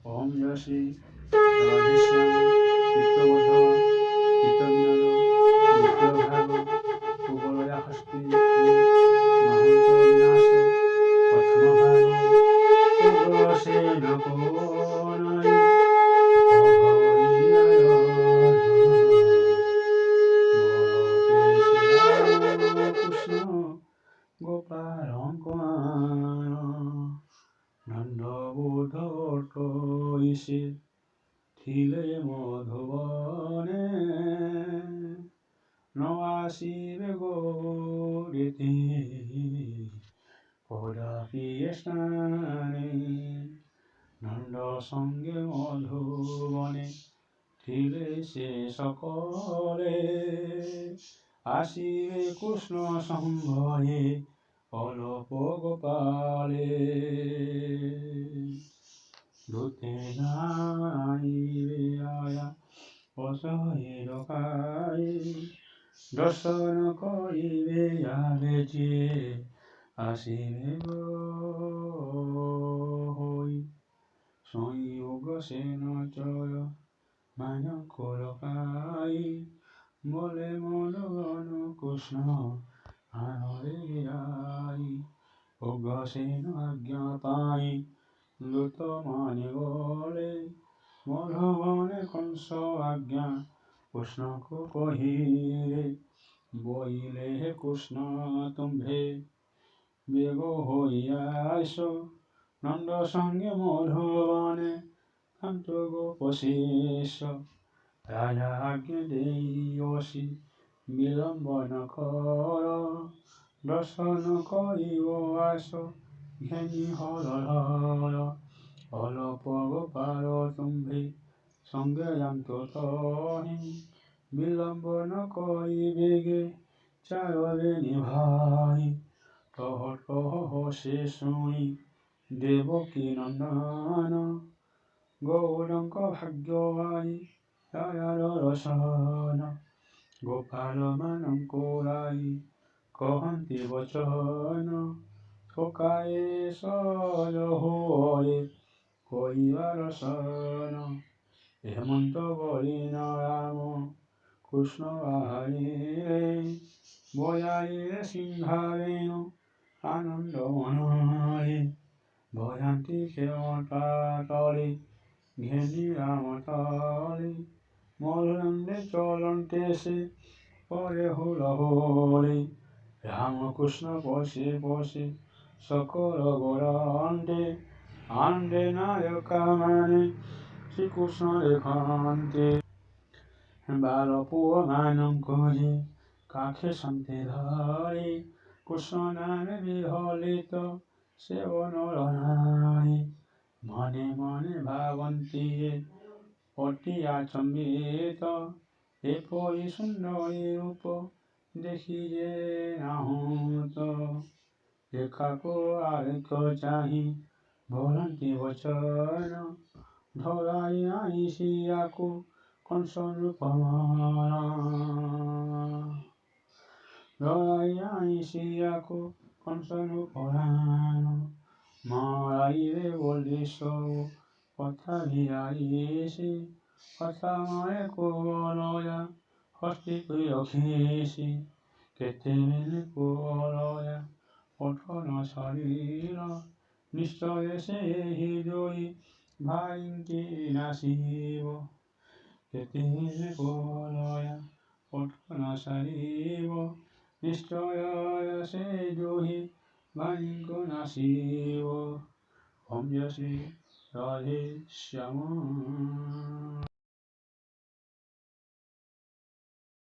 ওম জয় শ্রী রাধেশ্যাম চিত্তবোধ চিত্তবিনোদ বিপ্লবভাব কুবলয়া হস্তি মহন্ত বিনাশ প্রথম ভাগ উগ্রসেন কোনই কৃষ্ণ গোপাল নন্দ বুদ্ধ ইসে থিলে মধুবনে নআসিবে গৌরীতি কদাপি স্নানে নন্দ সঙ্গে মধুবনে থিলে সে সকলে আসিবে কৃষ্ণ সম্ভয়ে অলপ গোপালে ধুতে যাইবে আয়া অসহের কায়ে দর্শন করিবে আগে যে আসিবে হই সংযোগ সেন চয় মানক লকাই বলে মনগণ কৃষ্ণ আনরে গিরাই উগ্রসেন আজ্ঞা পাই লুত মানে গলে মধুবনে কংস আজ্ঞা কৃষ্ণকে কহিরে বইলে হে কৃষ্ণ তুম্ভে বেগ হইয়া আইস নন্দ সঙ্গে মধুবনে কান্ত গোপশেষ রাজা আজ্ঞা দেই বিলম্ব ন কর দর্শন করিব আস ঘেনি হর অলপ গোপাল তুম্ভে সঙ্গে যান্ত তহি বিলম্ব ন করিবে গে চারবে নিভাই তহ সে শুনি দেবকী নন্দন গৌরঙ্ক ভাগ্যবাই দয়ার রসন গোপাল ମାନଙ୍କ রাই কহନ୍ତି বচন ঠকায়ে সজ হোরে কইবার সন হেমন্ত বলিন রাম কৃষ্ণ বাহারিরে বজাইলে সিংহারেণু আনন্দ মনরে ভজান্তি ক্ষমতা তলে ঘেনি রাম তলে মধুনন্দে চলন্তে সে পরে হুলহুলি রামকৃষ্ণ পশে পশে সকল গৌরান্তে আনন্দে নায়কা মানে শ্রীকৃষ্ণ দেখন্তে বাল পুଅ ମାନଙ୍କୁ ଯେ କାଖେ ସନ୍ତେ ଧରି କୃଷ୍ଣ ନାମେ ବିହଲିତ ସେବନ ନାରୀ ମନେ ମନେ ଭାବନ୍ତି ଅତି ଆଚମ୍ବିତ ଏପରି ସୁନ୍ଦରୀ ରୂପ ଦେଖି ଯେ ନାହୁଁ ତ ଦେଖାକୁ ଆଲେକ ଚାହିଁ ଭରନ୍ତି ବଚନ ଧରାଇ ଆଇସିଆକୁ କଂସ ନୃପମାର ଧରାଇ ଆଇସିଆକୁ କଂସ ନୃପରାଣ ମରାଇବେ ବୋଲି ସବୁ କଥା ଭିଆଇସି କଥା ମରେ କୁବଲୟା ହସ୍ତିକୁ ରଖିସି କେତେବେଳେ କୁବଲୟା ପଠନ ଶରୀର ନିଶ୍ଚୟ ସେହି ଦୁଇ ଭାଇଙ୍କି ନାସିବ କେତେବେଳେ କୁବଲୟା ପଠନ ସାରିବ ନିଶ୍ଚୟ ସେ ଦୁଇ ଭାଇଙ୍କୁ ନାସିବ ଓମ୍ ଜୟ ଶ୍ରୀ ରାଧେଶ୍ୟାମ।